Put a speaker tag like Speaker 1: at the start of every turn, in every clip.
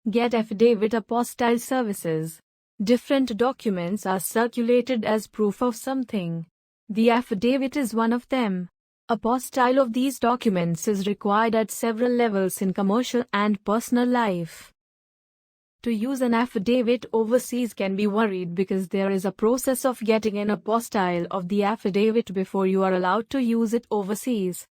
Speaker 1: Get Affidavit Apostille services. Different documents are circulated as proof of something. The affidavit is one of them. Apostille of these documents is required at several levels in commercial and personal life. To use an affidavit overseas can be worried because there is a process of getting an apostille of the affidavit before you are allowed to use it overseas.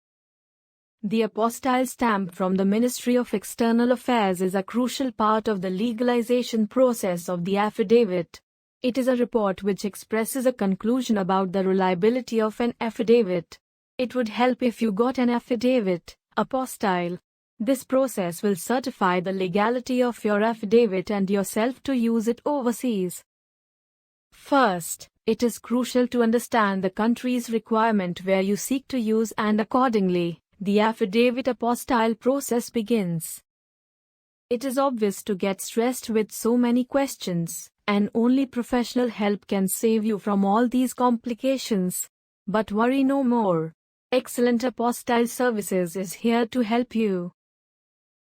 Speaker 1: The apostille stamp from the Ministry of External Affairs is a crucial part of the legalization process of the affidavit. It is a report which expresses a conclusion about the reliability of an affidavit. It would help if you got an affidavit apostille. This process will certify the legality of your affidavit and yourself to use it overseas. First, it is crucial to understand the country's requirement where you seek to use, and accordingly, the affidavit apostille process begins. It is obvious to get stressed with so many questions, and only professional help can save you from all these complications. But worry no more. Excellent Apostille Services is here to help you.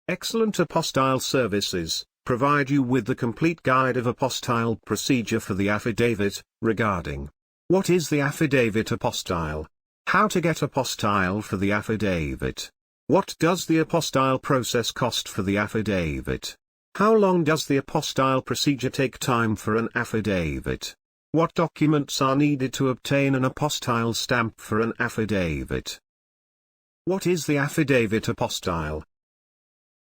Speaker 2: Excellent Apostille Services provide you with the complete guide of apostille procedure for the affidavit, regarding what is the affidavit apostille, how to get apostille for the affidavit, what does the apostille process cost for the affidavit, how long does the apostille procedure take time for an affidavit, what documents are needed to obtain an apostille stamp for an affidavit. What is the affidavit apostille?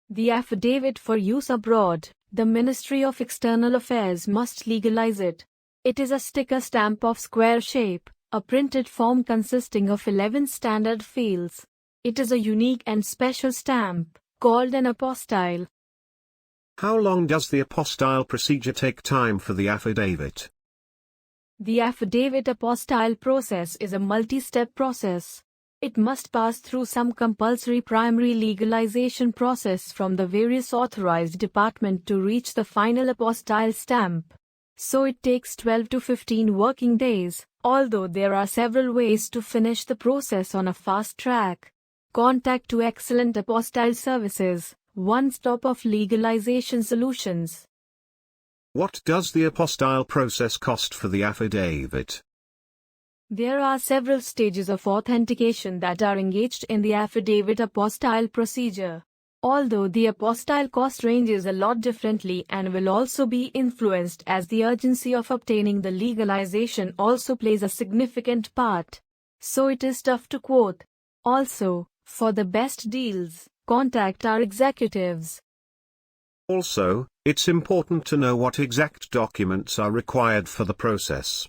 Speaker 1: The affidavit for use abroad, the Ministry of External Affairs must legalize it. It is a sticker stamp of square shape, a printed form consisting of 11 standard fields. It is a unique and special stamp, called an apostille.
Speaker 2: How long does the apostille procedure take time for the affidavit?
Speaker 1: The affidavit apostille process is a multi-step process. It must pass through some compulsory primary legalization process from the various authorized department to reach the final apostille stamp. So it takes 12 to 15 working days, although there are several ways to finish the process on a fast track. Contact to Excellent Apostille Services, one stop of legalization solutions.
Speaker 2: What does the apostille process cost for the affidavit?
Speaker 1: There are several stages of authentication that are engaged in the affidavit apostille procedure. Although the apostille cost ranges a lot differently and will also be influenced as the urgency of obtaining the legalization also plays a significant part. So it is tough to quote. Also, for the best deals, contact our executives.
Speaker 2: Also, it's important to know what exact documents are required for the process.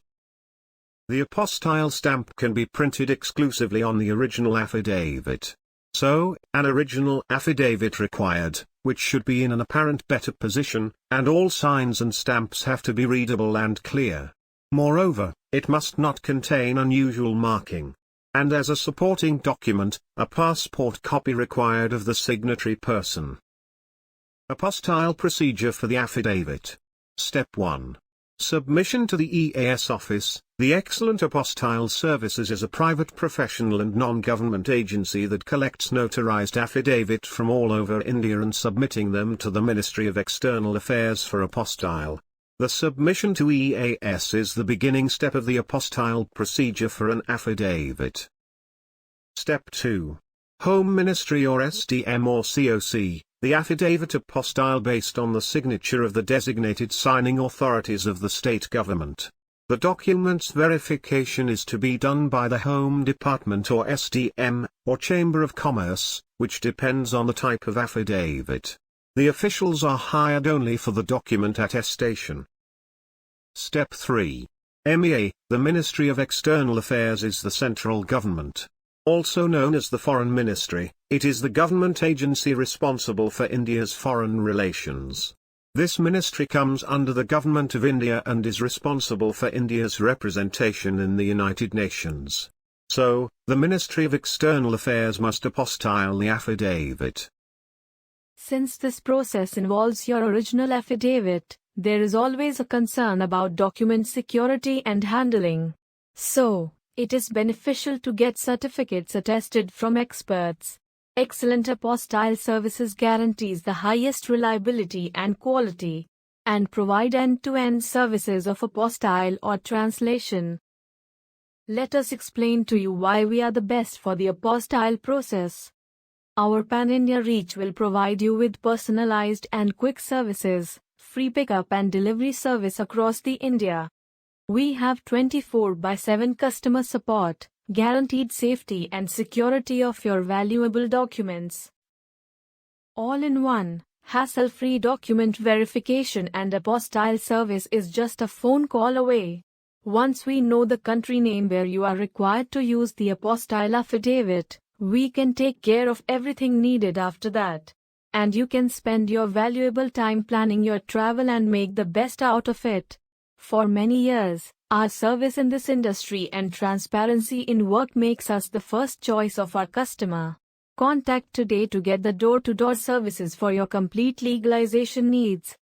Speaker 2: The apostille stamp can be printed exclusively on the original affidavit. So, an original affidavit required, which should be in an apparent better position, and all signs and stamps have to be readable and clear. Moreover, it must not contain unusual marking. And as a supporting document, a passport copy required of the signatory person. Apostille procedure for the affidavit. Step 1. Submission to the EAS office. The Excellent Apostille Services is a private professional and non-government agency that collects notarized affidavit from all over India and submitting them to the Ministry of External Affairs for apostille. The submission to EAS is the beginning step of the apostille procedure for an affidavit. Step 2. Home Ministry or SDM or COC. The affidavit apostille based on the signature of the designated signing authorities of the state government. The document's verification is to be done by the Home Department or SDM, or Chamber of Commerce, which depends on the type of affidavit. The officials are hired only for the document attestation. Step 3. MEA, the Ministry of External Affairs is the central government. Also known as the Foreign Ministry, it is the government agency responsible for India's foreign relations. This ministry comes under the Government of India and is responsible for India's representation in the United Nations. So, the Ministry of External Affairs must apostille the affidavit.
Speaker 1: Since this process involves your original affidavit, there is always a concern about document security and handling. So, it is beneficial to get certificates attested from experts. Excellent apostille services guarantees the highest reliability and quality, and provide end-to-end services of apostille or translation. Let us explain to you why we are the best for the apostille process. Our pan-India reach will provide you with personalized and quick services, free pickup and delivery service across the India. We have 24/7 customer support, guaranteed safety and security of your valuable documents. All in one, hassle-free document verification and apostille service is just a phone call away. Once we know the country name where you are required to use the apostille affidavit, we can take care of everything needed after that. And you can spend your valuable time planning your travel and make the best out of it. For many years, our service in this industry and transparency in work makes us the first choice of our customer. Contact today to get the door-to-door services for your complete legalization needs.